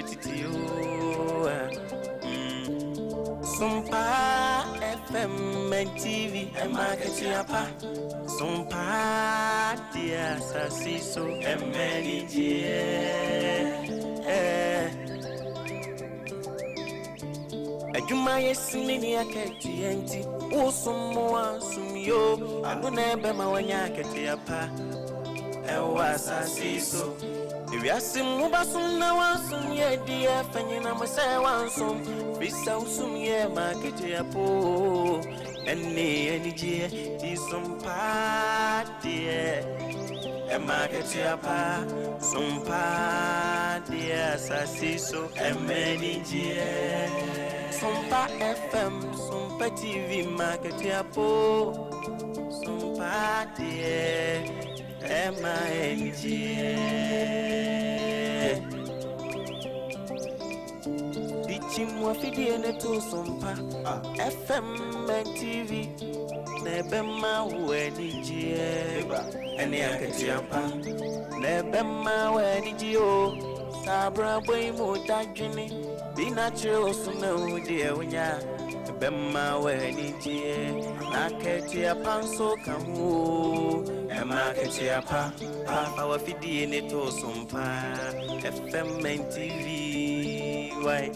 titio Sompa FM and TV and market yapa Sompa dia sasiso and many Ajuma yesimini aketi enti Usumu sumyo Anunebe mawanya aketi yapa Ewa sasiso Iwiasi mubasum na wansum ye diye Fanyina mwese wansum Bisa usum ye maketi yapo Eni jie Di Sompa diye Maketi yapa Sompa diye Sasiso emeni jie Sompa FM Sompa TV maketi yapo Sompa diye M-I-N-G Bichimwa fidiene to Sompa FM and TV Nebema wenijie Eni aketiapa Nebema wenijio Sabra boy mutajini Binachio suna udie unya Nebema wenijie Naketiapa nso kamu Maketiapa Papa wafidiene to Sompa FM and TV Why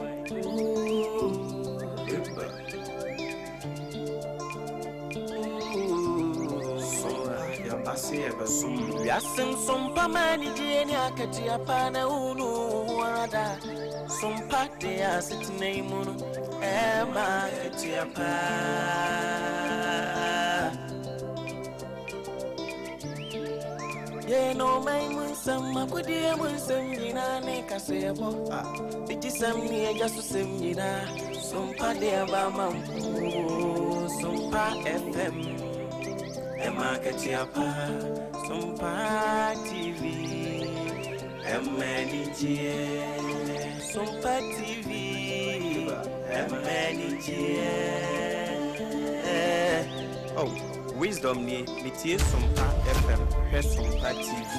Yasin Sompa mani jeni aketiapa na unu warada Sompa de asitine imunu Maketiapa Ye no mai munsam makudi munsam jina ne kasebo Bitisam ni jasu sem jina Sompa de abamampu Sompa FM Maketiapa Sompa TV MNG Sompa TV MNG Oh, wisdom ni mitie Sompa FM he Sompa TV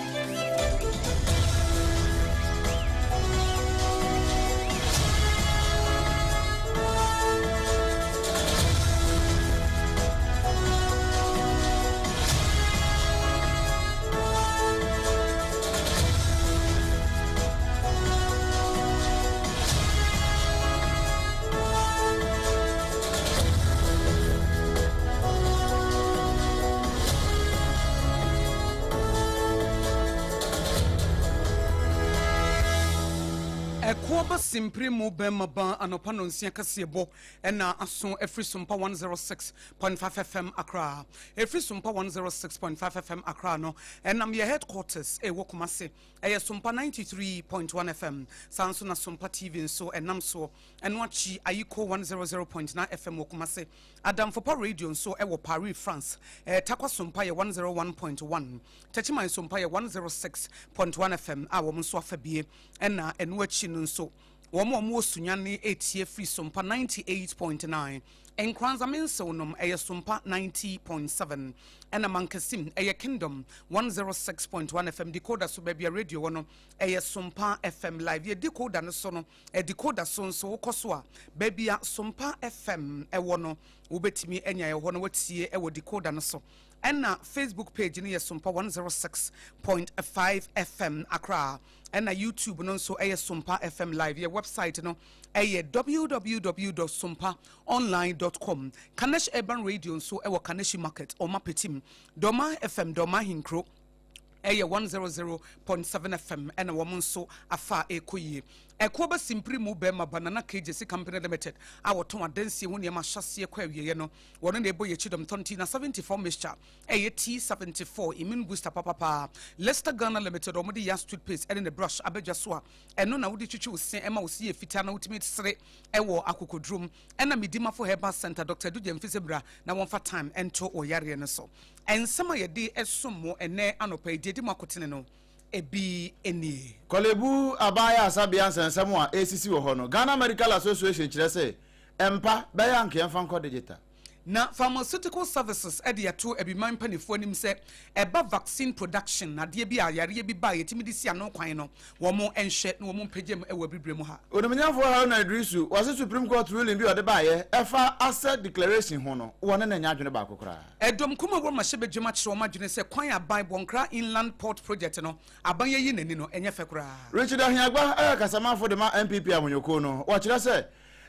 Kuoba simpri mu bema ba anopano nsia kasebo ena aso every Sompa 106.5 FM Accra every Sompa 106.5 FM Accra no enam ye headquarters e wokumase e Sompa 93.1 FM sanso na Sompa TV nso enam so enwachi ayiko 100.9 FM wokumase Adam Fopa radio nso e wo Paris France takwa Sompa ye 101.1 Tachima Sompa ye 106.1 FM a wo nso afabie ena enwachi nso womo sunyane etie free Sompa 98.9 enkranza mensonom eye Sompa 90.7 ena mankasim eye Kingdom 106.1 FM decoder so bebia radio wono eye Sompa FM live ye decoder no so no decoder so wokoso a bebia Sompa FM e wono wobetimi enya ye wono watie e wo decoder no so ena Facebook page ni ye Sompa 106.5 FM Accra ena YouTube no so eye Sompa FM live ye website no eye www.sompaonline.com Kanesh Urban Radio so ewo Kaneshi Market o mapetim Doma FM Doma Hinkro eye 100.7 FM ena wo nso afa ekoyi Ekoba simpri mu bema banana KJC Company Limited awoton adansie woni ma hyase kwa wiye no wono na ebo ye chidom tonti na 74 mixture eye T74 immune booster papa Leicester Ghana Limited omodi ya toothpaste ene brush abedwa so a eno na wodi twitwi osen ema osi efita na ultimate sere ewo akokodrum ena midima for herbal center Dr. Dujem Fisebra na wonfa time ento oyare ne so ensema ye de esomo ene anopa ededi makotene no ebi eni kolebu abaya asabia nsensem a ACC wo ho no Ghana Medical Association kire se empa be yanke emfa nko digital na pharmaceutical services edi ato ebiman panifo nim se eba vaccine production na de bi ayare bi ba yetimi di sia no kwan no wo mo enhwe na wo mo pagem ewa bibrem ha onomnyafo ha na Idrisu was Supreme Court ruling bi ode ba ye efa asset declaration ho no wona na nya adwene ba kokora edom kuma wo ma hye bejema kire wo ma dwene se kwan aban bonkra inland port project no aban ye nani no enye fe kora Richard Ahiagba kasamafo de ma MPP amonyoko no wo kire se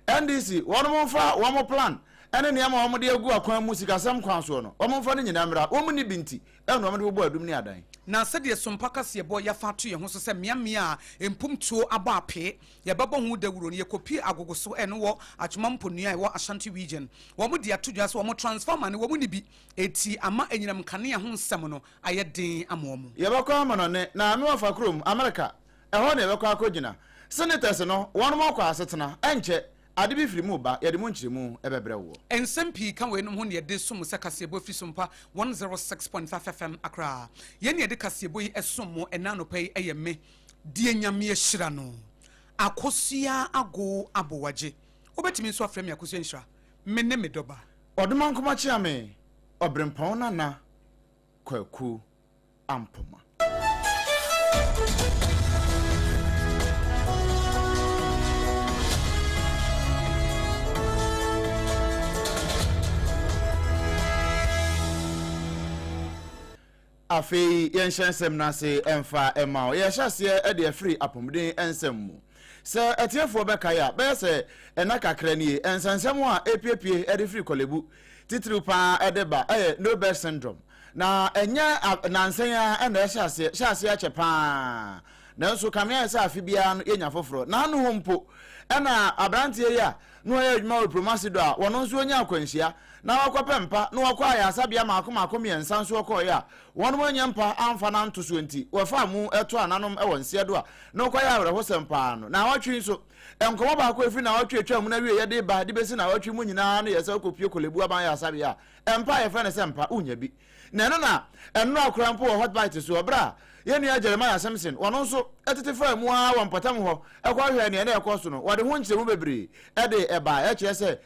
NDC wono mo fa wo mo plan ene ne ama wo de agu akwan mu sikasam kwan so no wo mo fa ne nyina mra wo mu ni binti ene wo de bo adum ni adan na se de Sompa kase bo ya fa to ye ho so se miamia empumtuo aba ape ye babo hu dawuro ne ye kopi agogoso ene wo atwemamponu a wo Ashanti region wo mo de atodwa so wo mo transformer ne wo mu ni bi eti ama enyinam kane ya ho nsem no ayeden ama mo ye bakwa ama no ne na me wafa krom America eho ne bakwa akogina senators no wono mo kwa asetena enche ade bi firi mu ba ye de mu nkyiremu ebebre wo ensempi kan we no ho ne de som se kasebo firi Sompa 106.5 FM Accra ye ne de kasebo yi esom mo enano pai eyeme die nyame ehira no Akosua ago Aboagye obetimi so afrem Akosua nhira menne medoba oduman kuma chiame Obrempong-Nana Kwaku Ampomah afei yensensem na se emfa emao ye hyase e de free apomden ensem mu se etiefo be kaya be se ena kakra ni ensensem a epiepie e de free kolebu titiri pa e de ba Nobel syndrome na enya nansen a na hyase a chepa na nso kamia se afibia no yenya foforo na anu hompo ena abrantie ya no ye adwuma o promasido a wono nso onya akwanhia na wakopempa na wakwa ya asabia maako miensa nso okoya wono manya mpa amfa na ntoso nti wafa mu eto ananom e wonse do a na okwa ya awre hosempa no na watwi nso enkomo ba ko efi na watwi atwa mu na wie ye de ba de besi na watwi mu nyina na yesa kopie kolebu aban ya asabia empa ye fe ne sempa unya bi na no na enno akrampo hot bite so obra ye ne Jeremiah Samson wono nso etete fa mu a wampatam ho ekwa hwe ne na ekoso no wode ho nkyeremu bebre e de eba e kire se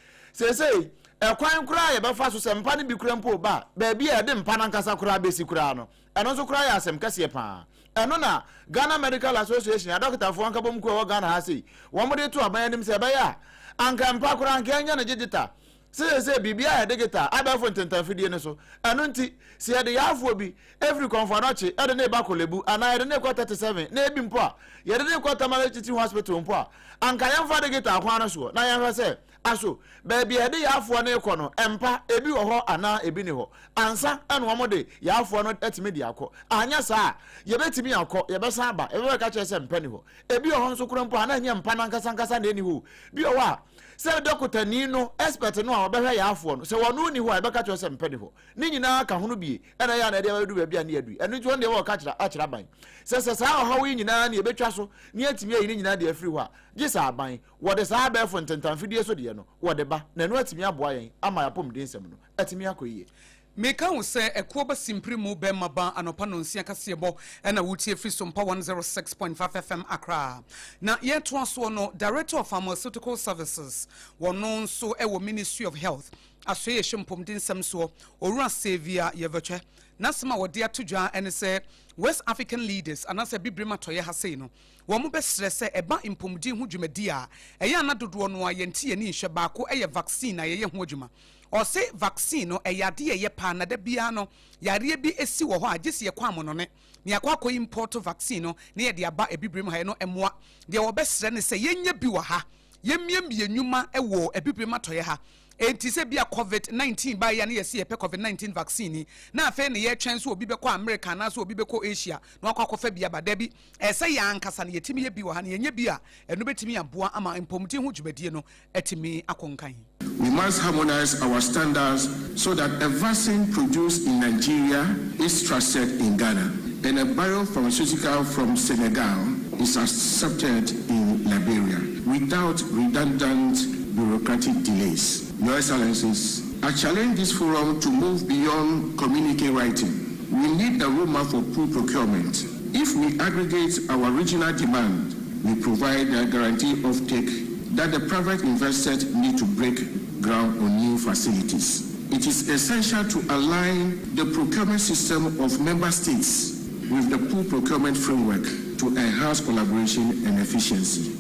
ekwan kura ye befa so sempa ne bi kura mpo ba ba bi e de mpa na nkasa kura besi kura no eno so kura ya asem kase pa eno na Ghana Medical Association ya doctor fo anka bom ko Ghana ha sei wo mo de to aban anim se ba ya anka mpa kura anka anya na jigita se bibia ya digita abafo ntentanfidie ne so eno nti se ye de yafo bi every conference e de ne ba kolebu ana ye de ne ko 37 na ebi mpo a ye de ne ko tamale titi hospital mpo a anka yamfa digita akwa na so na yamfa se aso baby e de yafo na ekọ no empa ebi wo ho ana ebi ne ho ansa eno wo de yafo no etimi di akọ anya saa ye betimi akọ ye be san ba e be ka chese mpa ni ho ebi wo ho nso kura mpo ana nya mpa na nkasa na eni ho bi wo a se doctor ni no expert no a obehwe yafo no se wono ni ho e be ka chese mpa ni ho ni nyina ka hono bi ena ya na de ba du ba bia na yadu eno nti won de wo ka kira akira ban se saa ho wi nyina na e betwa so ni atimi ayi ni nyina de afiri ho a gisa aban wo de saa ba fo ntentanfidie so de no wo de ba na no atimi aboa yen ama yapom de nsem no atimi akoyie meka wo se ekoba simpremu be maba anopa no nsia kasebo na wutie free Sompa 106.5 FM Accra na yeto aso no Director of Pharmaceutical Services wono nso ewo Ministry of Health aso ye hempom de nsem so owura Savia yevetwe na sema wode atodwa ene se West African leaders anase bibrema toye ha sei no wo mo be stress eba impomdi hu dwumadi a eya na dodo no ayenti ani hwe baako eye vaccine na ye hu adwuma o se vaccine no eyade ye pa na da bia no yare bi esi wo ho agese ye kwam no ne akwa import vaccine no ne ye de aba ebibrem ha no emoa de wo be sre ne se yenya bi wo ha yemiam yenwuma ewo ebibrema toye ha enti se bia COVID-19 ba ya na yesi epe COVID-19 vaccine na afa ne ye twen so obi be ko America na so obi be ko Asia na akwa bia ba da bi ese ya ankasa na yetimi ye bi wo ha na yenye bi a eno betimi aboa ama impomti hu dwumadie no etimi akonkan. We must harmonize our standards so that a vaccine produced in Nigeria is trusted in Ghana and a biopharmaceutical from Senegal is accepted in Liberia without redundant bureaucratic delays. Your Excellencies, I challenge this forum to move beyond communique writing. We need a roadmap for pool procurement. If we aggregate our regional demand, we provide a guarantee of take that the private investors need to break ground on new facilities. it is essential to align the procurement system of member states with the pool procurement framework to enhance collaboration and efficiency.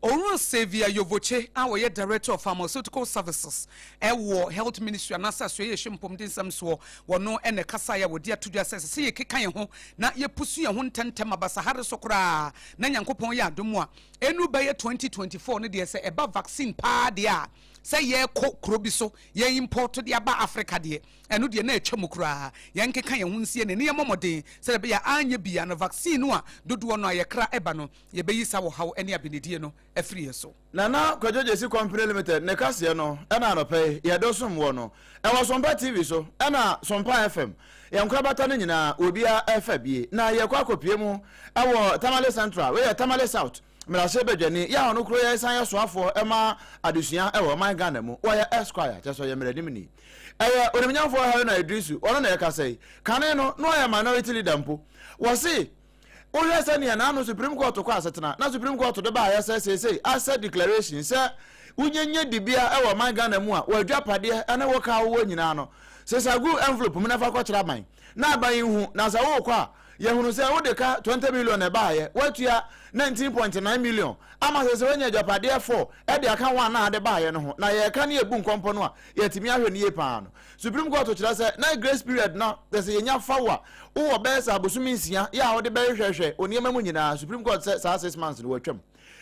Oru Xavier Yovoche, our Director of Pharmaceutical Services, Ewo Health Ministry, and Nasa Soye Shimpom Dinsamso, no and the Kasaya would dear to just say, Kikayo, not ye pursue a 110 Basahara Sokra, Nanyankopon ya Dumwa, Enu Bayer 2024, Nidia say about vaccine pa dia. Say ye cook crobiso, ye imported ya ba Africa de, and no na chamukra, Yankee Kaya Hunsi and near Momode, say be a anya be and a vaccine no, do no ye cra ebano, ye be saw how any abinidiano, a free so. Nana, Kojoji Company Limited, Necasiano, and I pay, ya do some wono. I was Sompa TV so, and Sompa FM. Yam Krabatanina, Ubia FB, na ye Kwaku Piemo, our Tamale Central, where Tamale South. Mrasebe jeni ya onu kro ya san ya so afo ema adusuan e wo man Ghana mu wo ya Esquire teso ye mredimni onimnyamfo ha na Idrisu ono na yeka sei kane no ya minority leader mpo wo se wo hwese ne na no Supreme Court ko asetena na Supreme Court de ba ya sei asset declaration se unyenye dibia e wo man Ghana mu a wo adwapade ene wo ka wo nyina no se sagu envelope mu na fa ko kira ban na ban hu na sa wo kwa yehunu se wo de ka 20 million e ba ye watua 19.9 million ama se wenya japade 4 e de aka wan na de ba ye no ho na ye ka na ebu nkompo no a yetimi ahwe ne ye pa no Supreme Court kira se na grace period na de se yenya fawa wo be sa bosumi nsia ya wo de be hwehwe oniema mu nyina Supreme Court se 6 months no watwam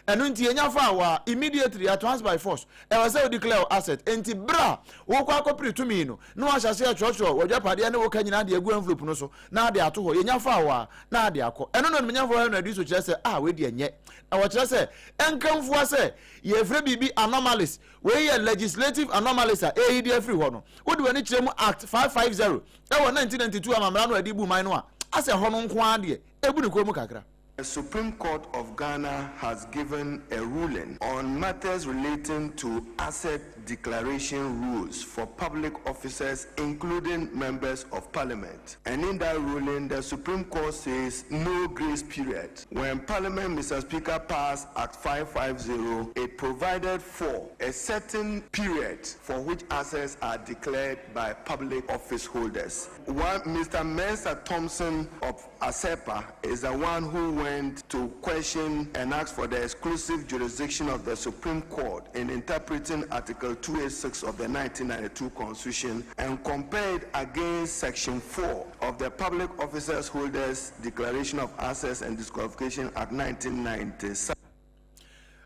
enu nti yenya fawa immediately at once by force e was say declare asset enti bra wo kwa akopri tumi no no ahyase a chocho wo japade ne wo ka nyina de agu envelope no so na de ato ho yenya fawa na de akọ enu no menyafo ha na diso kire se we de enye na wo kire se enkamfo se ye free bibi anomalies we ye legislative anomalies a e de free ho no wo de wani kire mu act 550 e wo 1992 amamra no adi bu man no a ase ho no nko ade ebu ne ko mu kakra. The Supreme Court of Ghana has given a ruling on matters relating to asset declaration rules for public officers, including members of parliament. And in that ruling, the Supreme Court says no grace period. When Parliament, Mr. Speaker, passed Act 550, it provided for a certain period for which assets are declared by public office holders. One, Mr. Mensa Thompson of ASEPA is the one who went to question and ask for the exclusive jurisdiction of the Supreme Court in interpreting Article 286 of the 1992 Constitution and compared against Section 4 of the Public Officers Holders Declaration of Assets and Disqualification Act 1997.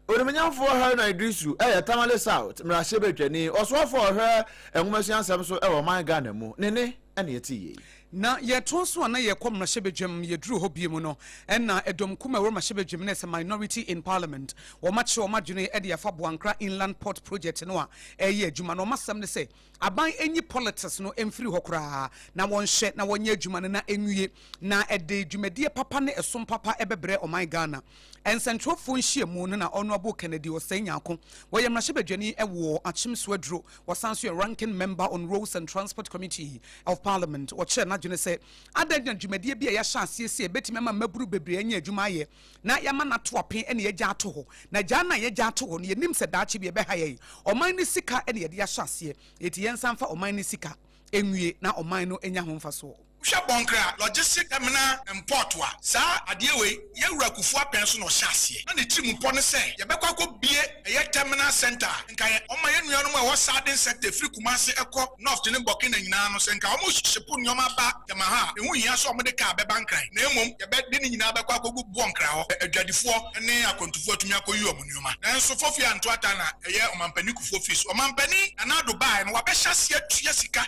Onimnyamfo ha na Idrisu Tamale South mrashebe twani osofo hwe enwumasian sam so e wo man Ghana mu nene ene yetiye na ye tonso na ye kom na hyebedwem ye duru ho biemu no na edom kuma wo ma hyebedwem na se minority in parliament wo ma che wo ma dwene e de afa Boankra inland port project no a ye adwuma no masam ne se aban enyi politics no emfiri ho kra na won hye na wonye adwuma na enwie na ede dwumadie papa ne esom papa ebebre o man Ghana Central phone share mu na honorable Kennedy Osanyako wo ye ma hyebedwani e wo achimso aduro wasanso ranking member on Roads and Transport Committee of Parliament wo che na dwene se adan dwumadie bia ya hye asiesie betime ma maburu bebre anya adwuma ye na ya ma na to apen ene ye gya ato ho na gya na ye gya ato ho ne nim se daachi bia be ha ye oman ni sika ene ye de ya hye asie eti yensanfa oman ni sika enwie na oman no enya ho mfaso Boankra logistic terminal import wa sa adewe ye wura kufu apen so no hyasie na ne tirim mpo ne se ye bekwa ko bie ye terminal center nka ye o ma ye nuanu ma wo sadin sector free Kumasi ekọ north ne Burkina nyina no se nka o mo hyepo nyoma ba tema ha ehu hia so o mo de ka be bankran na emom ye be de ne nyina bekwa ko Boankra ho adwadifo ne akontufo atumi akoyi o mo nyoma na so fofia nto ata na ye o mampani kufu office o mampani na do bai no wa be hyasie tua sika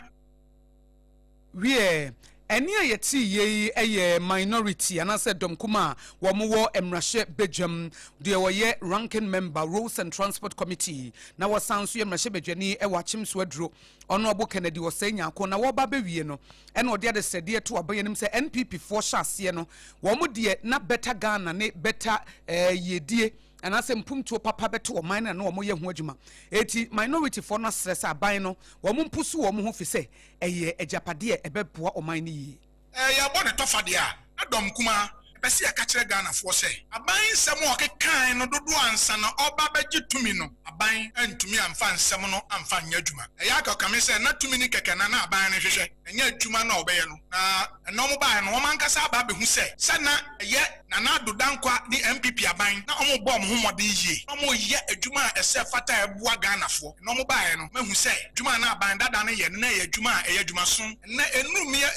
wie eni ayeti ye eye minority anase domkuma wo mo wo emrahye bejam de wo ye ranking member Roads and Transport Committee na wo sanso emrahye bejani e wachimso aduro ono obo Kennedy Osanyako na wo ba bewie no ene ode ade sede to abayenim se NPP for hyase no wo mo de na better Ghana ne better yedie anase mpumtuo papa beto o man na no mo ye ho adwuma eti minority for no stress aban no wo mo mpusu wo mo ho fi se eye ejapade e beboa o man ni ya bo ne tofade a adom kuma besi akachire Ghana for say aban nsem o kekan no dodo ansa na oba beji tumi no aban antumi amfa nsem no amfa nya adwuma eya akakame say na tumi ni keke na aban ne hwehwe enya adwuma na obeye no na eno mo ba no o man kasa aba behu say sana ye na na dodankwa ni MPP aban na omo bo mo homode yie omo ye adwuma ese fata eboa Ghana fo no mo ba no mehu say adwuma na aban dada ne ye na ye adwuma adwuma so na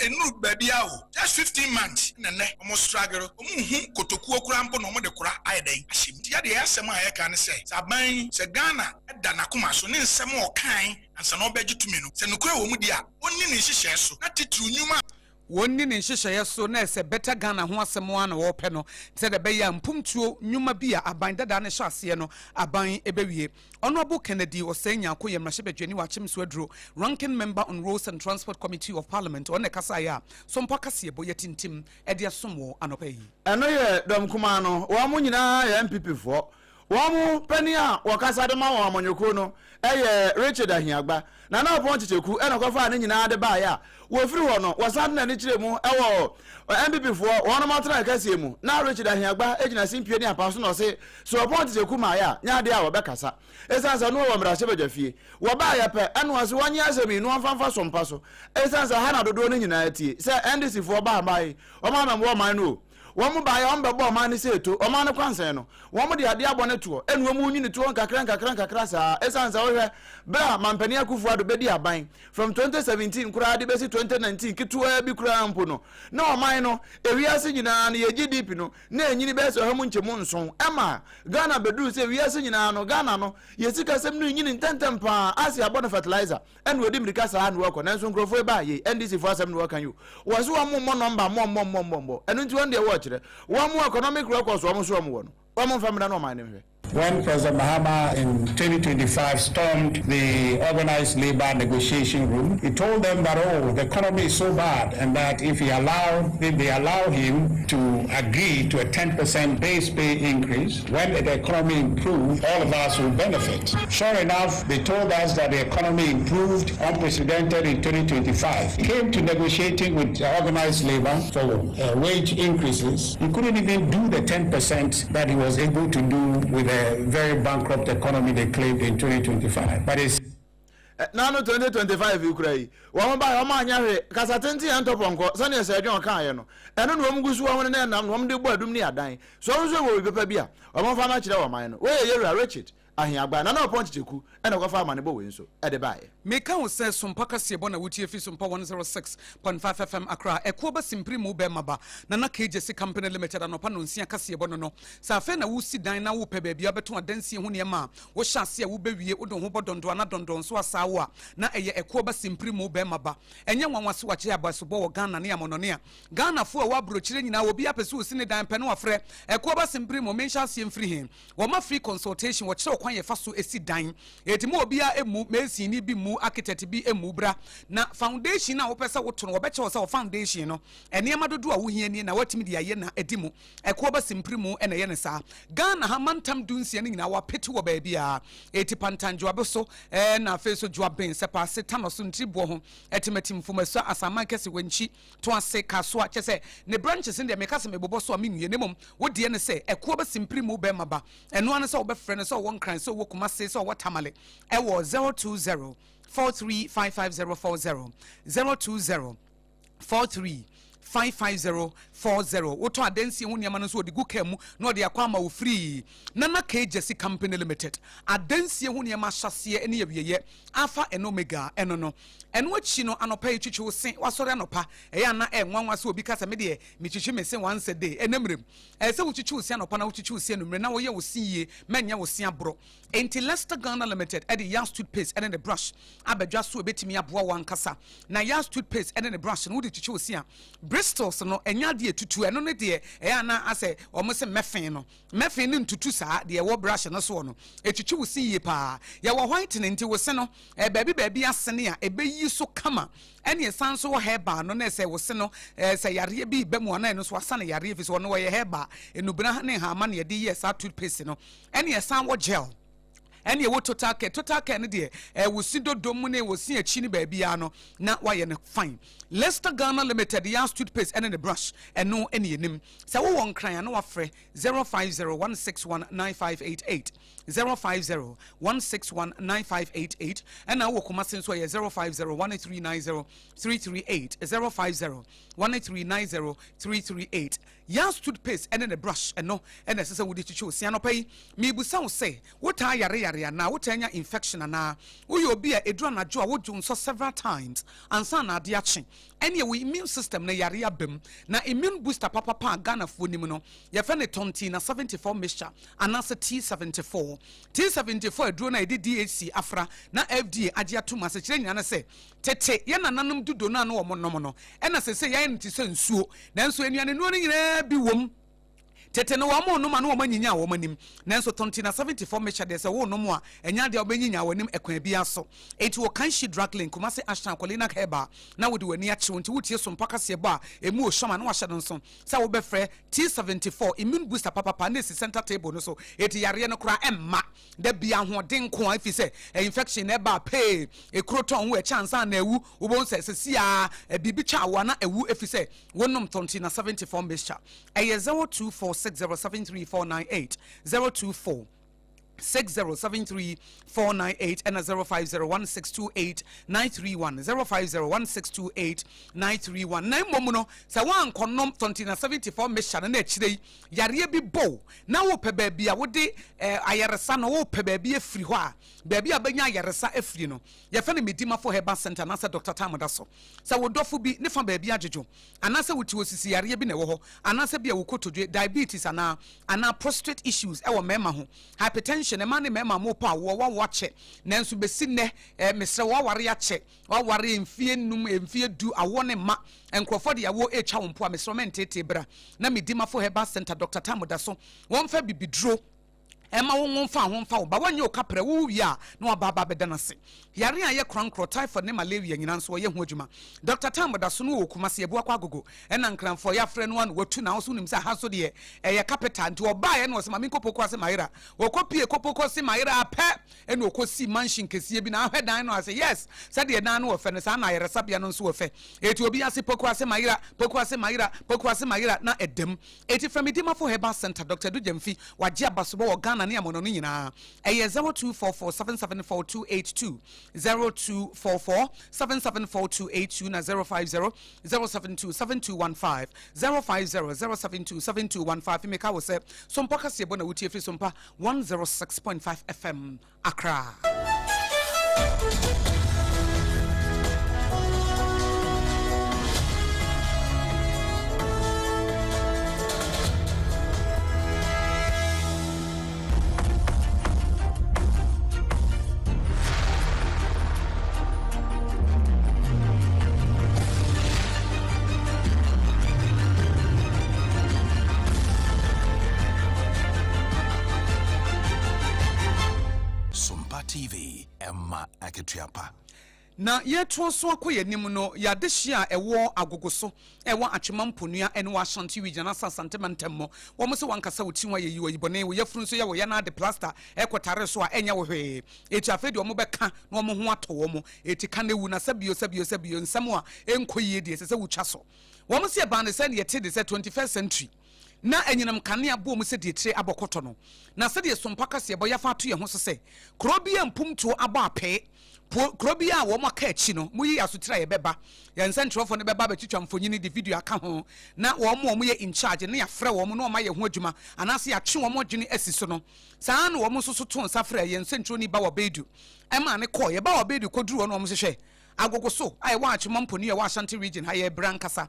enu babia o just 15 months na ne omo struggle omo hu kotoku okura mpo na omo de kura ayedai ashim ya de yasem aye kan say aban se Ghana da na kuma so ne nsem o kan ansa na obeji tumi no se nukura wo mu dia onni ne hihye so na titru nyuma wonni ne nhyehyɛ so na ɛsɛ better Ghana ho asɛm ana wɔpɛ no sɛ de bɛyɛ mpumtuo nnwuma bi a aban dada ne hyɛ aseɛ no aban ebewie Honorable Kennedy Osenya ko yemrahyɛ badwani wachim so aduro ranking member on Roads and Transport Committee of Parliament on kasa ya Sompa kaseɛ bɔ yɛtintim ɛde asom wɔ anɔpa yi ɛno yɛ dɔm kuma no wɔn mo nyinaa yɛ MPP foɔ wɔn mo pani a wɔkasa de ma wɔn amanyɔkuo no ɛyɛ Richard Ahiagba na na ɔpɔn kyekyɛku ɛna kɔfa ne nyinaa de ba ya wɔfiri hɔ no wɔsan na ne kyerɛ mu ɛwɔ MPP foɔ wɔn mo atena kɛseɛ mu na Richard Ahiagba egyina simpie ne apa so na ɔse so ɔpɔn kyekyɛku ma ya nya de a wɔbɛkasa esansa no wɔ mmarahyɛ badwafie wɔba ya pɛ ɛno ɔse wɔnyɛ asɛm no ɔmfanfa Sompa so esansa ha na dodoɔ no nyinaa tie sɛ NDC foɔ ba abai ɔma wɔ man no wɔn ba ya ɔmbɛbɔ ɔman ne sɛ to ɔman ne kwansen no wɔn de ade abɔ ne toɔ ɛnu wɔn nyi ne toɔ nkakra saa esansa wɔhwɛ bɛɛ mampani Akufo ado bɛdi aban from 2017 koraa de bɛsi 2019 ketewa bi koraa mpo no na ɔman no ewiase nyinaa no yɛ GDP no na enyini bɛɛ sɛ ɔmo nkyɛmu nson ɛma Ghana bɛduru sɛ ewiase nyinaa no Ghana no yɛ sika sɛm no nyini ntɛntɛm paa asi abɔ no fertilizer ɛnu odi mirika saa no wɔkɔ nanso nkurɔfoɔ ba yɛ NDC fo asɛm no wɔka yo wɔso wɔn mo nɔmba mmɔ ɛnu nti wɔn deɛ wɔkyerɛ wɔn mo economic records wɔn so wɔn wɔ no wɔn mo family no ɔman ne hwɛ. When President Mahama in 2025 stormed the organized labor negotiation room, he told them that, oh, the economy is so bad and that if they allow him to agree to a 10% base pay increase, when the economy improved, all of us will benefit. Sure enough, they told us that the economy improved unprecedented in 2025. He came to negotiating with organized labor for wage increases. He couldn't even do the 10% that he was able to do with a very bankrupt economy they claimed in 2025. But it's now 2025 Ukraine. Wɔn ba wɔn anya hwe kasatenti antoponko sani ese adwon kan ye no. Ɛno no wɔn gusu wɔn ne nam wɔn de bɔ adum ne adan. So wɔn so wɔ pepa bi a wɔn fa ma kyerɛ wɔn man no. Wɔyɛ yɛwura Richard Ahiagba na ɔpɔn kyeku ɛna kɔfa ama ne bɔ wɔ nso ɛde bae. Meka wo sɛ Sompa kaseɛ bɔ na wotie fi Sompa 106.5 FM Accra ɛko ba simpri mu bɛ maba na na KJC Company Limited anopa no nsia kaseɛ bɔ no sa afɛ na wo si dan na wo pɛ baabi abɛto adansie ho nneɛma wo hyɛ ase a wo bɛwie wo don ho bɔ dondo ana dondon so asawo a na ɛyɛ ɛko ba simpri mu bɛ maba ɛnyɛ nwanwase wakyɛ abaso bɔ wɔ Ghana ne amonone a Ghana fo a wo abrokyire nyina wo bi apɛso wo si ne dan pɛ no afrɛ ɛko ba simpri mu menhyɛ ase mfiri he wo ma free consultation wo kyerɛ kwan yɛ fa so esi dan etimo obia emu mesi ni bi mu architect bi emu bra na foundation na wo pesa wo to no wo bɛkyɛ wo sɛ wo foundation no ɛnema dodo a wo hia ni na watimi de aye na edimu ɛko ba simpri mu ɛna ye ne saa Ghana ha mantam dunsia ne nyina wa peti wo ba bia eti pantanjo abeso na afi so jo aben se pa se tano so ntribo ho etimatim fumaso asaman kese wanchi to ase kaso a kyɛ sɛ ne branches ne me kase me bobɔ so a me nwie ne mom wo de ne sɛ ɛko ba simpri mu bɛ maba ɛno ane sɛ wo bɛfrɛ ne sɛ wo nkran sɛ wo kuma se sɛ wo tamale ɛwɔ 020 435540 020 435540 woto adansi ho nneɛma no so odi guka mu na odi akwa ma wo free nana KJC Company Limited adansi ho nneɛma hyase ne yewiyeye alpha and omega eno no eno achi no anopa etwitwi wo se wasɔre anopa ɛyɛ na ɛnwanwa so obi kasa me de metwitwi me se once a day enemrem ɛsɛ wo twitwi wo se anopa na wo twitwi wo se numre na wo ye wo se yie manya wo se abro enti Leicester Ghana Limited ɛde Yas toothpaste ɛne the brush abadwa so obetimi aboa wankasa na Yas toothpaste ɛne the brush no wo de twitwi wo se a Bristol's no enya de tutu eno ne de ɛyɛ na asɛ ɔmo se mefin no mefin ne ntutu saa de ɛwɔ brush no so no etwitwi wo se yie pa ya wo whitening nti wo se no baabi asene a ebeyi so kama ene esan so heba no na se wo se no se yare bi bemu na eno so asane yare fi so no wo ye heba enubra ne ha ma na ye de yes toothpaste no ene esan wo gel ɛne ɛwɔ total care no deɛ ɛwɔ si dodom mu ne wɔ si akyi ne baabia no na wayɛ no fine. Leicester Ghana Limited yas toothpaste ɛne ne brush ɛno ɛne yɛnim sɛ wowɔ nkran a na wafrɛ 050-161-9588 050-161-9588 ɛna wowɔ Kumasi nso ɛyɛ 050-18390-338 050-18390-338 yas toothpaste ɛne ne brush ɛno ɛna ɛsɛ sɛ wode twitwi osia no pɛ yi mebusa wo sɛ wotaa yare ana wotaa nya infection ana woyɛ obi a ɛduru anadwo a wodwo nso several times ansa na ade akye ɛne ɛwɔ immune system na yare abam na immune booster papa Ghana fo nim no yɛfɛ ne tonti na 74 mixture anase T74 aduro na ɛde DHC afra na FDA agye atom ase kyerɛ nyina sɛ tete yɛ nananom dudo no ano wɔ nom no ɛna sɛ yɛn ne te sɛ nsuo nanso anuane no nyinaa bi wom tete no wa mo no ma no ma nyinya wo manim nanso tonti na 74 mecha de se wo no mo a enya de obenyinya wanim ekwan bi aso eti wo kan shi drug link kuma se ashtan kolina keba na wo de wani ache wonti wotie so mpaka se ba emu o shoma na wa hye no so sa wo be frɛ T74 immune booster papa na si center table no so eti yare no kora emma da bia hoden ko afi se infection na ba pe ekroton wo e chance na ewu wo bon se sia bibi twa wa na ewu afi se wonom tonti na 74 mixture eye 024607349 024 6073-498 and 050-1628-931 050-1628-931 na momuno sa wan konom 74 mission na chire yare bi bo na wo pe ba bia wo de ayaresa no wo pe ba bia afiri ho a ba bia banya ayaresa afiri no ye fa na medima for herbal center na sa Dr. Tamoda so sa wo dofo bi ne fa ba bia adwedwo ana sa wuti osisi yare bi na wo ho ana sa bia wo kotodwe diabetes ana prostate issues e wo mema ho hypertension ne ma ne mema mo pa wo wache nanso besi ne mesre wo ware ache wo ware emfie num emfie du awo ne ma enkrofo de yawo echa wo mpo a mesre mentete bra na medima for herbal center Dr. Tamoda so won fa bibidro ema won fa ho fa ba wanye okapre wo wi a na obaba bedanase yare a ye kronkro typhoid ne malaria nyina nso ye ho adwuma Dr. Tamoda so no okumase Aboagye Agogo ena nkranfo ya frɛ no an watu na so nim sɛ ha so de ye capital nti oba ye no se mami kopoko ase maira okopie kopoko se maira apɛ ena okosi mansion kesie bi na ahwedan no ase yes sɛ de dan no ofɛ ne sa na yere sabia no nso ofɛ eti obi ase poko ase maira na edem eti from Medima for Herbal Center Dr. Dujemfi wagye abasobo wo Ghana na amono no nyina eye 0244774282 0244774282 na 05007272215 05007272215 meka wo se Sompa kase bo na wutie fi Sompa 106.5 FM Accra. TV Emma Akituapa. Na yeto so akoye nim no ya dehia ewo agogo so ewo atwemamponua ene wa Ashanti region asantemantemmo wo mo se wankasa wotinwa ye yiwa yibone wo yafuru so ye wo ya na de plaster ekotare so a enya wo hwe eti afedi wo mo beka na wo mo ho ato wo mo eti kanewu na sabio nsam a enkoyie de se wutwa so wo mo se ban de se ye te de se 21st century na enyinam kane abo mu se de tire abokoto no na se de Sompa kase ebo ya fa to ye ho so se krobia mpumto abo ape krobia wo maka achi no mu yi asotira ye beba ya nsentrofo ne beba betwitwa mfonyini de video aka ho na wo mo ye in charge na ya frɛ wo mo na wo ma ye ho adwuma anase ya twe wo mo dwene asi so no saa na wo mo so to nsa frɛ ye nsentro ni ba wo bedu ema ne kɔ ye ba wo bedu koduru wo no wo hwehwɛ agogo so ai wa atwema mponi ye wa Ashanti region ha ye brankasa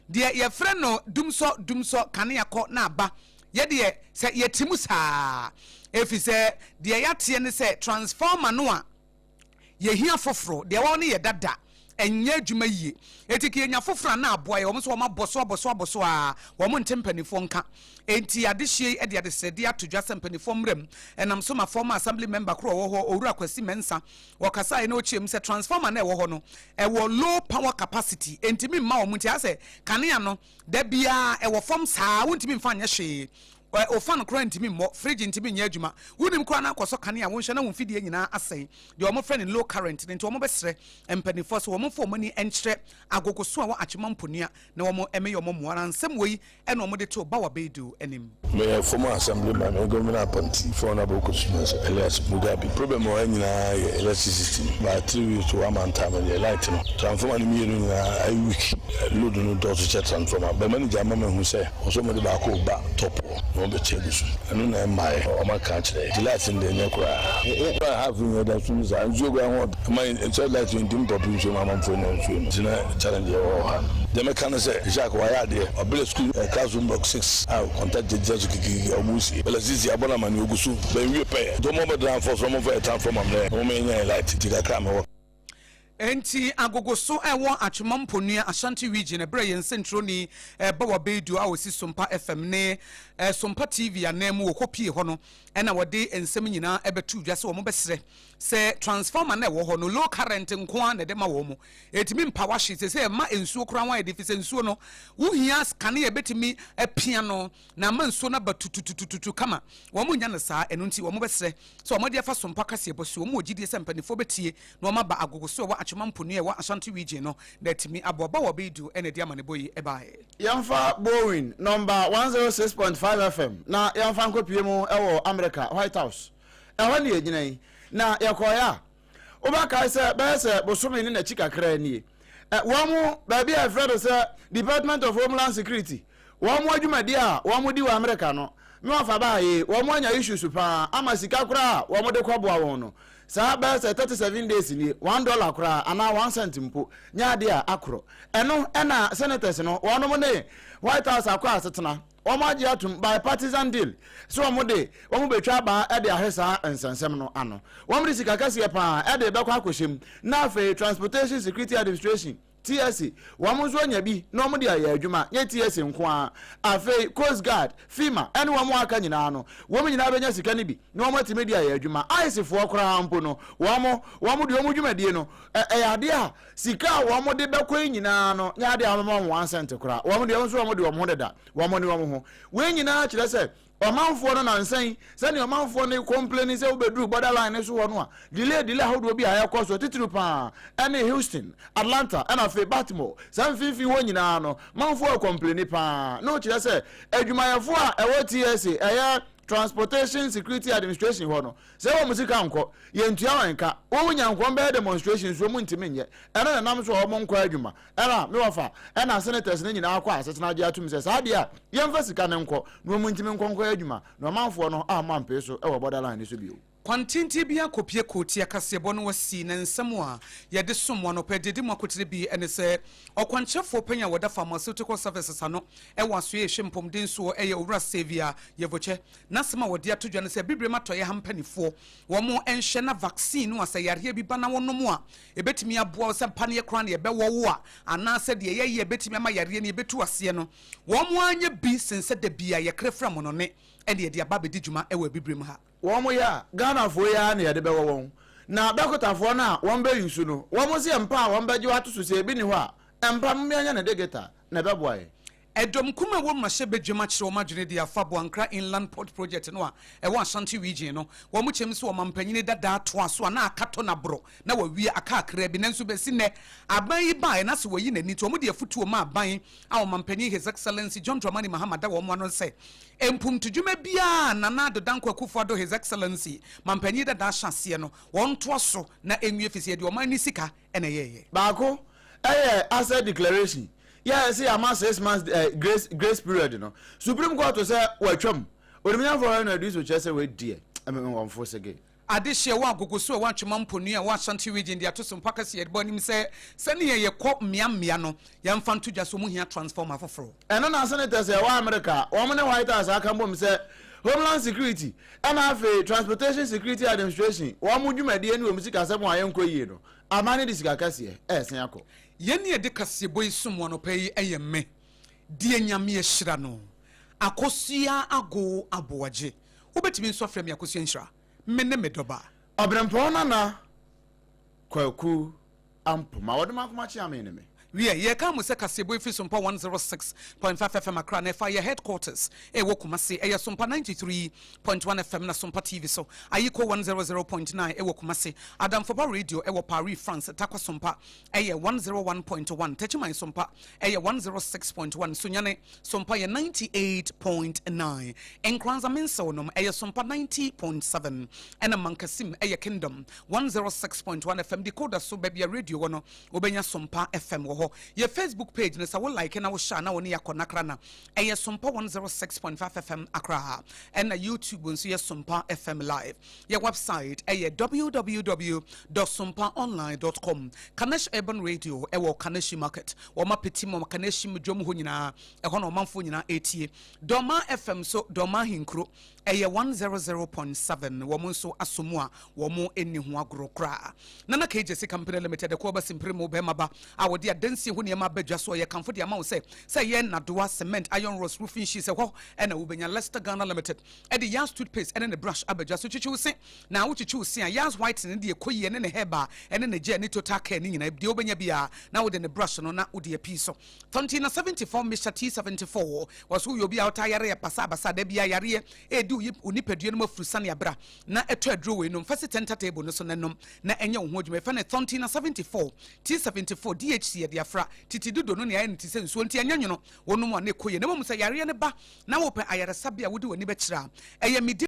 de ye frɛ no dumso kane yakɔ na aba ye de se ye timu saa efise de ya tie ne se transformer no a ye hia foforo de wo ne ye dada enye adwuma yie etiki enya foforo na aboa ye wo so wo maboso a wo mo ntempanifo nka enti adehie e de sede atodwa sempanifo mrem enam so ma former assembly member kro wo ho owura kwasi mensa wo kasa na ochiem se transformer na wo ho no e wo low power capacity enti mi ma wo munti ase kanea no da bia e wo form saa wontimi mfa nya hwe o fan kora ntimi mo fridge ntimi nya adwuma wonim kora na akoso kane a wonhwe na wonfidie nyina asɛn de omo friend in low current ne nti omo besre empanifo so omo fo mani enkyere agogoso a wa achema mponua na omo eme yomo moara nsem wei ena omo de to ba wa bedu anim me former assemblyman and governor appointee for na Akosua Elias Mugabe problem o nyina electricity ba 3 weeks to 1 month time the light no transformer ni mienu na I week load no do to check transformer be manager mama hu say oso mo de ba ko ba top no be check this anu na mai o ma kan kire the light in the nyakura I have in the things and so go on my inside light in dim top so mama for no so na challenge o ha the mechanic say Jacques waya de obele school classroom box 6 contact the judge kiki omusi belazizi abona mani ogusu be wie pay do mo be dran for so mo for transformer me mo me nya light tigaka me enti agogoso ewo achema mponua Ashanti region ebra yen central ni bawa bedu a osi Sompa FM ne Sompa TV anemu wo kopie ho no ena wode ensem nyina ebetu dwa se wo mo besre se transformer na wo ho no low current nko an de ma wo mo etimi mpawa hye se ma ensuo kura wan de fise ensuo no wo hia skane ye betimi apia no na ma ensuo na batututututu kama wo mo nya ne saa enu nti wo mo besre so wo mo de afa Sompa kase ebosi wo mo gidie se mpanifo betie na wo ma ba agogoso wa achema mponua wa Ashanti region no detimi aboba wo bedu ene de amane boyi ebae yamfa Boeing number 106.5 FM na yamfa nkopie mu ewo America White House ewa ne yegyina yi na yakoya obaka se be se bosome ni na chikakra ni wo ba bia Fred se Department of Homeland Security wo mo adwumadi a wo mo di wa America no me wafa ba ye wo mo anya issues pa ama sika kura wo mo de kwaboa won no sa ba se 37 days ni $1 kura ana 1 cent mpo nya de a akro eno ena senators no wo no mo ne White House akwa asetena wo mo agi atum bipartisan deal so wo mo de wo mo betwa ba e de ahesa ensensem no ano wo mo de sika kase pa e de bekwa akohyem na afa Transportation Security Administration TSC wamuzo nya bi no mo dia ya adwuma ye TSC nko a afi Coast Guard FEMA ene wo mo aka nyina no wo mo nyina benya sika ni bi no mo timi dia ya adwuma ICE fo kora ampo no wo mo de wo mo dwumadie no ya de a sika wo mo de bekwa nyina no nya de amama 1 cent kora wo mo de wo so wo mo de wo mo deda wo mo ni wo mo ho we nyina kire se omanfo no nansan se ne omanfo ne complain se obedu borderline ne so wo no a delay how bi aya koso titiri pa ene Houston Atlanta ena fe Baltimore san fifi wo nyina no manfo complain pa no kire se adwumayefo a ewo TSA eya Transportation Security Administration ho no se wo musika nko ye ntua wanka wo nyanko be demonstration so mu ntimi nye ena na nam so wo mo nkwa adwuma ena me wafa ena senators ne nyina akwa asetena agi atum se sa dia ye mfa sika ne nko no mu ntimi nkwa adwuma no manfo no a mampe so e wo borderline so bio kwantinti bia kopie kotia kasebo no wasi na nsɛm a yɛde somwa no pɛdedi mu akotire bi ɛne sɛ ɔkwankyɛfo panya wɔda pharmaceutical services ano ɛwɔ aso yɛ hwempom den so ɛyɛ owura Savia yɛvokyɛ na sɛm a wɔde atodwa no sɛ bibre matɔyɛ hampanifoɔ wɔn ɛnhwɛ na vaccine no asɛ yareɛ bi ba na wɔnom a ɛbɛtumi aboa sɛ mpa ne yɛ kora ne yɛbɛwɔ wo a anaasɛ deɛ yɛyɛ ɛbɛtumi ama yareɛ ne yɛbɛtu aseɛ no wɔn anya bi sensɛ da bia yɛkrɛ fra mo no ne ɛne yɛde aba bɛdi dwuma ɛwɔ bibre mu ha womo ya Ghana fo ya na yede bewo won na dokotafo na won be yusu no womo se empa won beje wato so se bi ni ho a empa mmenya na degeta na beboaye edom kuma wo ma hye bedwuma kire wo madwene dia fa Boankra Inland Port Project no a ewo Ashanti region no wo mo kyem se wo mampanyine dada ato aso na akato na bro na wawie aka akra bi nanso besi ne aban yi ba na se woyi nani to wo de afutuo ma aban a wo mampanyine His Excellency John Dramani Mahama da wo mo no se empum tudwuma bia na na dodan Kwaku do His Excellency mampanyine dada ahyase no won to so na enwie fisi de wo man ni sika ene yeye baako asset declaration yeah see am 6 months grace period no Supreme Court to say watwam onimnya for na do so chese we die won for sege adehye wa agogoso wa ntwema mponua wa Ashanti region dia to Sompa kase yɛde bɔnim sɛ sɛne yɛ kɔ mmea no yɛmfa ntodwa so mu hia transformer foforo ɛno na senators wa America wɔn ne White House aka mbom sɛ Homeland Security and afa Transportation Security Administration wɔn mu dwumadie ne wɔn sika sɛ mo ayɛnkɔ yie no amane de sika kase sen akɔ yɛne yɛde kase boy sumwa no pɛyi ɛyɛ me die nyame yɛhyira no Akosua ago aboagye wobɛtumi nso afrɛ me Akosua nhyira mene medoba Obrempong-Nana Kwaku Ampomah waduma kuma chi ame ne me ye come se kasebo efi Sompa 106.5 FM Accra na fa ye headquarters e wo Kumasi e Sompa 93.1 FM na Sompa TV so ayiko 100.9 e wo Kumasi Adam Foba Radio e wo Paris France takwa Sompa e 101.1 Techiman Sompa e 106.1 Sunyane Sompa ye 98.9 Enkranza Menso nom e Sompa 90.7 ena Mankasim e Kingdom 106.1 FM decoder so baby radio wono obenya Sompa FM wo ho ye Facebook page na sa wo like na wo share na wo ne yakonakra na e Sompa 106.5 FM Accra and YouTube nso ye Sompa FM live your website www.sompaonline.com Kanesh Urban Radio e wo Kanesh Market wo mapeti mo Kanesh mdwom ho nyina e ho no manfo nyina etie Doma FM so Doma Hinkro e 100.7 wo mo nso asomua wo mo eni ho agrokra Nana KJC Company Limited ko ba simpre mo be maba a wo de adansi ho ne ma badwa so ye kamfo de ama wo say ye na doa cement iron rods roofing sheets ho e na wo benya Leicester Ghana Limited e de Yas toothpaste e ne brush abadwa so chichu se na wo chichu se a Yas white ne de ekoyi ne heba e ne je ne total care ni nyina de wo benya bia na wo de ne brush no na wo de api so Tontina 74 Mr T74 was who you be out yare pasa de bia yare e du unipadua no mafrusa ne abra na eto adro we no first center table no so nanom na enya wo ho dwuma fa ne Tontina 74 T74 DHC ye de afra titi dudo no ne aye nti se nsuo nti enya nwono wonom ane koye na mo se yare ne ba na wo pe ayare sabia wo de wani be kira eye